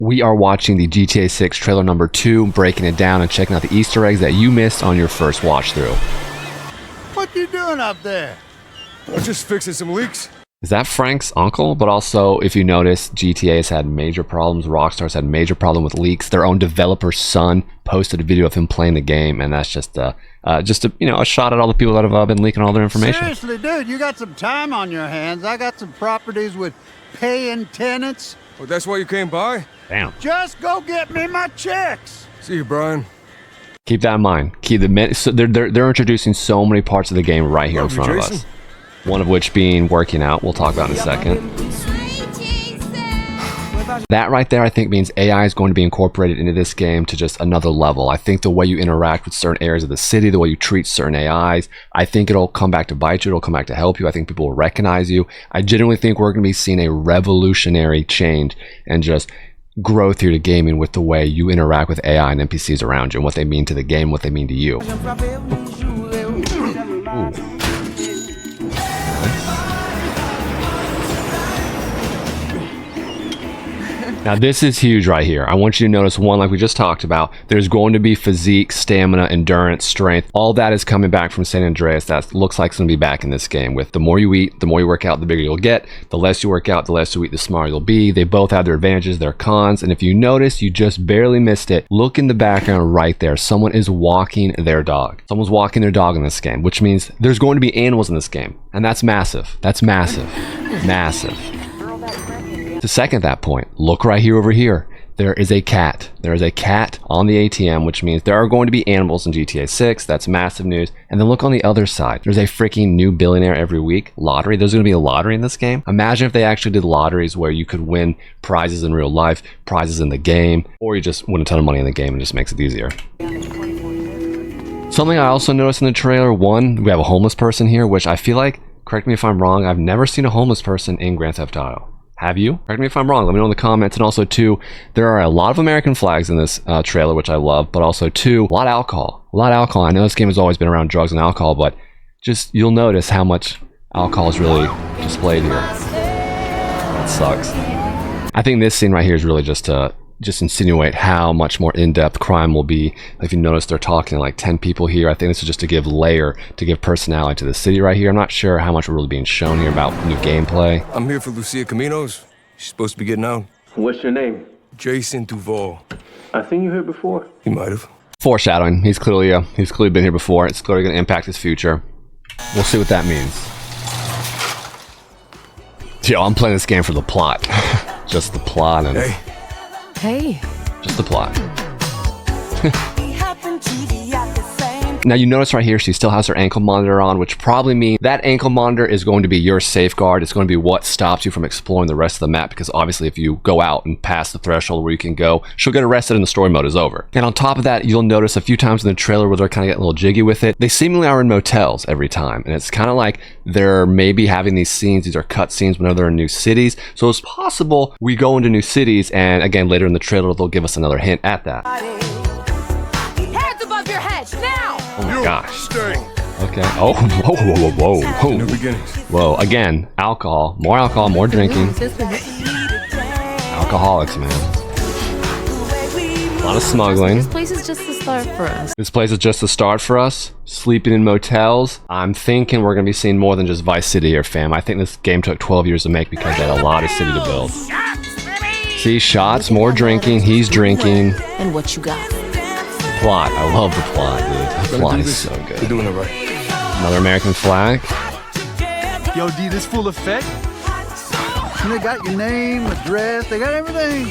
We are watching the GTA 6 trailer number 2, breaking it down and checking out the Easter eggs that you missed on your first watch through. What you doing up there? I'm just fixing some leaks. Is that Frank's uncle? But also, if you notice, GTA has had major problems. Rockstar's had major problem with leaks. Their own developer's son posted a video of him playing the game, and that's just a shot at all the people that have been leaking all their information. Seriously, dude, you got some time on your hands. I got some properties with paying tenants. Oh, that's why you came by? Damn. Just go get me my checks. See you, Brian. Keep that in mind. So they're introducing so many parts of the game right here in front of us. One of which being working out. We'll talk about in a second. That right there, I think, means AI is going to be incorporated into this game to just another level. I think the way you interact with certain areas of the city, the way you treat certain AIs, I think it'll come back to bite you. It'll come back to help you. I think people will recognize you. I genuinely think we're going to be seeing a revolutionary change and just growth here to gaming with the way you interact with AI and NPCs around you and what they mean to the game, what they mean to you. Ooh. Now this is huge right here. I want you to notice one, like we just talked about, there's going to be physique, stamina, endurance, strength. All that is coming back from San Andreas. That looks like it's going to be back in this game with the more you eat, the more you work out, the bigger you'll get. The less you work out, the less you eat, the smarter you'll be. They both have their advantages, their cons. And if you notice, you just barely missed it. Look in the background right there. Someone is walking their dog. Someone's walking their dog in this game, which means there's going to be animals in this game. And that's massive. That's massive. Massive. To second that point, look right here over here. There is a cat. There is a cat on the ATM, which means there are going to be animals in GTA 6. That's massive news. And then look on the other side. There's a freaking new billionaire every week. Lottery. There's going to be a lottery in this game. Imagine if they actually did lotteries where you could win prizes in real life, prizes in the game, or you just win a ton of money in the game and it just makes it easier. Something I also noticed in the trailer, one, we have a homeless person here, which I feel like, correct me if I'm wrong, I've never seen a homeless person in Grand Theft Auto. Have you? Correct me if I'm wrong. Let me know in the comments. And also, two, there are a lot of American flags in this trailer, which I love. But also, two, a lot of alcohol. A lot of alcohol. I know this game has always been around drugs and alcohol, but just you'll notice how much alcohol is really displayed here. That sucks. I think this scene right here is really just to insinuate how much more in-depth crime will be. If you notice, they're talking like 10 people here. I think this is just to give layer, to give personality to the city right here. I'm not sure how much we're really being shown here about new gameplay. I'm here for Lucia Caminos. She's supposed to be getting out. What's your name? Jason Duval. I've seen you here before. You might have. Foreshadowing. He's clearly been here before. It's clearly going to impact his future. We'll see what that means. Yo, I'm playing this game for the plot. Just the plot and... Hey. Just the plot. Now you notice right here, she still has her ankle monitor on, which probably means that ankle monitor is going to be your safeguard. It's going to be what stops you from exploring the rest of the map, because obviously if you go out and pass the threshold where you can go, she'll get arrested and the story mode is over. And on top of that, you'll notice a few times in the trailer where they're kind of getting a little jiggy with it. They seemingly are in motels every time. And it's kind of like they're maybe having these scenes, these are cut scenes whenever they're in new cities. So it's possible we go into new cities, and again, later in the trailer, they'll give us another hint at that. Hands above your head, now! Oh my gosh. Stay. Okay. Oh, whoa. New beginnings. Whoa, again, alcohol, more drinking. Alcoholics, man. A lot of smuggling. This place is just the start for us. This place is just the start for us. Sleeping in motels. I'm thinking we're going to be seeing more than just Vice City here, fam. I think this game took 12 years to make because they had a lot of city to build. See, shots, more drinking, he's drinking. And what you got? Plot. I love the plot, dude. The plot is so We're good. doing it right. Another American flag. Yo, D, this full of effect? They got your name, address, they got everything.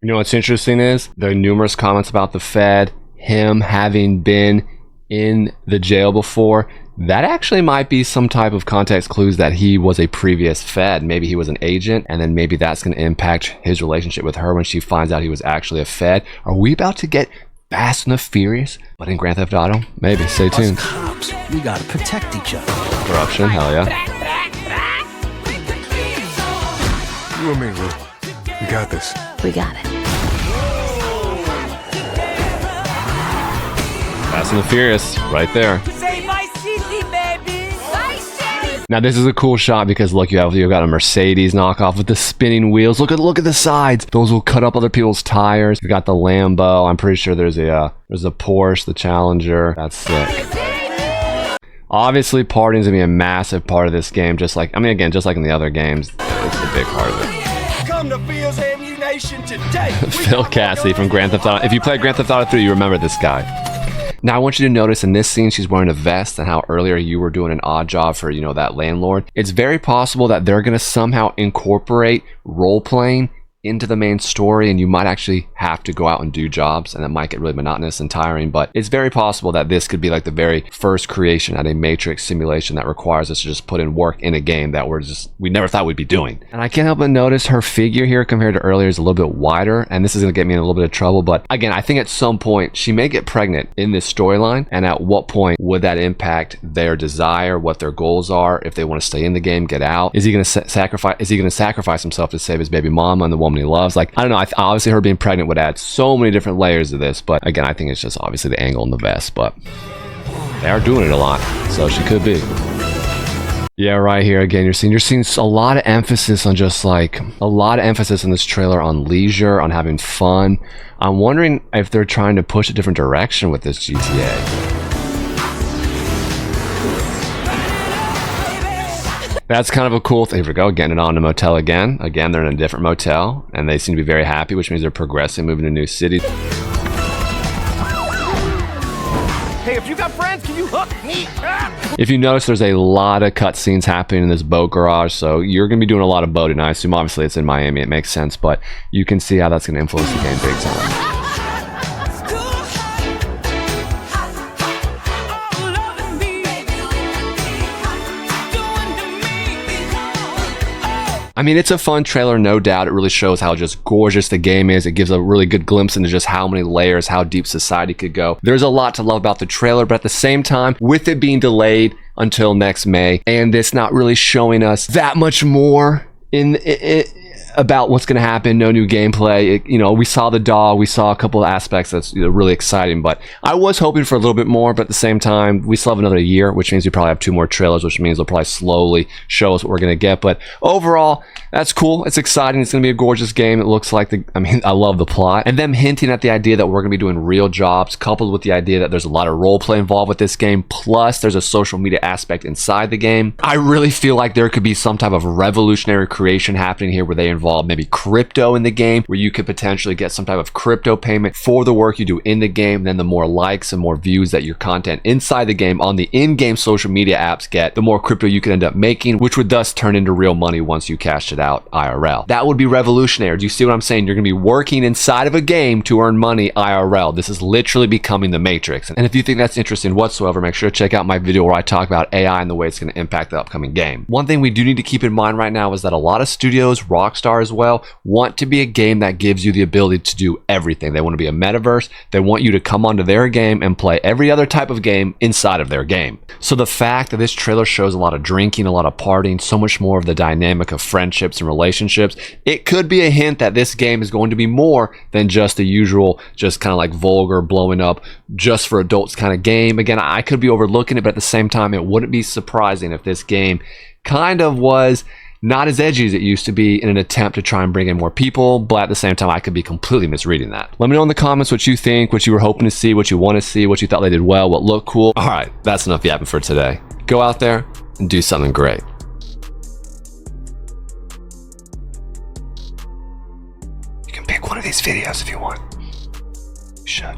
You know what's interesting is there are numerous comments about the Fed, him having been in the jail before. That actually might be some type of context clues that he was a previous Fed. Maybe he was an agent, and then maybe that's going to impact his relationship with her when she finds out he was actually a Fed. Are we about to get Fast and the Furious, but in Grand Theft Auto? Maybe. Stay tuned. Us cops, we gotta protect each other. Corruption, hell yeah. You and me, Lou. We got this. We got it. Fast and the Furious, right there. Say Vice City, baby. Vice City. Now this is a cool shot because look, you've got a Mercedes knockoff with the spinning wheels. Look at the sides. Those will cut up other people's tires. You've got the Lambo. I'm pretty sure there's a Porsche, the Challenger. That's sick. Obviously, partying's gonna be a massive part of this game. Just like, I mean, again, just like in the other games, it's a big part of it. Come to Phil's Ammunition today. Phil Cassidy from Grand Theft Auto. If you played Grand Theft Auto 3, you remember this guy. Now I want you to notice in this scene she's wearing a vest, and how earlier you were doing an odd job for, you know, that landlord. It's very possible that they're going to somehow incorporate role-playing into the main story, and you might actually have to go out and do jobs, and that might get really monotonous and tiring. But it's very possible that this could be like the very first creation at a Matrix simulation that requires us to just put in work in a game that we never thought we'd be doing. And I can't help but notice her figure here compared to earlier is a little bit wider, and this is going to get me in a little bit of trouble. But again, I think at some point she may get pregnant in this storyline, and at what point would that impact their desire, what their goals are, if they want to stay in the game, get out? Is he going to sacrifice himself to save his baby mama and the woman he loves? Like, I don't know. Obviously her being pregnant would add so many different layers to this, but again, I think it's just obviously the angle in the vest, but they are doing it a lot, so she could be. Yeah, right here again, you're seeing a lot of emphasis on just like a lot of emphasis in this trailer on leisure, on having fun. I'm wondering if they're trying to push a different direction with this GTA. That's kind of a cool thing. Here we go, getting it on a motel again. Again, they're in a different motel, and they seem to be very happy, which means they're progressing, moving to new cities. Hey, if you got friends, can you hook me up? If you notice, there's a lot of cutscenes happening in this boat garage, so you're going to be doing a lot of boating. I assume, obviously, it's in Miami. It makes sense, but you can see how that's going to influence the game big time. I mean, it's a fun trailer, no doubt. It really shows how just gorgeous the game is. It gives a really good glimpse into just how many layers, how deep society could go. There's a lot to love about the trailer, but at the same time, with it being delayed until next May, and this not really showing us that much more about what's going to happen, no new gameplay. You know, we saw the dog, we saw a couple of aspects that's, you know, really exciting, but I was hoping for a little bit more. But at the same time, we still have another year, which means we probably have 2 more trailers, which means they'll probably slowly show us what we're going to get. But overall, that's cool. It's exciting. It's going to be a gorgeous game. It looks like I love the plot, and them hinting at the idea that we're going to be doing real jobs, coupled with the idea that there's a lot of role play involved with this game, plus there's a social media aspect inside the game. I really feel like there could be some type of revolutionary creation happening here, where they involve maybe crypto in the game, where you could potentially get some type of crypto payment for the work you do in the game. Then the more likes and more views that your content inside the game on the in-game social media apps get, the more crypto you could end up making, which would thus turn into real money once you cashed it out IRL. That would be revolutionary. Do you see what I'm saying? You're going to be working inside of a game to earn money IRL. This is literally becoming the Matrix. And if you think that's interesting whatsoever, make sure to check out my video where I talk about AI and the way it's going to impact the upcoming game. One thing we do need to keep in mind right now is that a lot of studios, Rockstar as well, want to be a game that gives you the ability to do everything. They want to be a metaverse. They want you to come onto their game and play every other type of game inside of their game. So the fact that this trailer shows a lot of drinking, a lot of partying, so much more of the dynamic of friendships and relationships, it could be a hint that this game is going to be more than just the usual, just kind of like vulgar, blowing up, just for adults kind of game. Again, I could be overlooking it, but at the same time, it wouldn't be surprising if this game kind of was not as edgy as it used to be in an attempt to try and bring in more people, but at the same time, I could be completely misreading that. Let me know in the comments what you think, what you were hoping to see, what you want to see, what you thought they did well, what looked cool. All right, that's enough yapping for today. Go out there and do something great. You can pick one of these videos if you want. You should.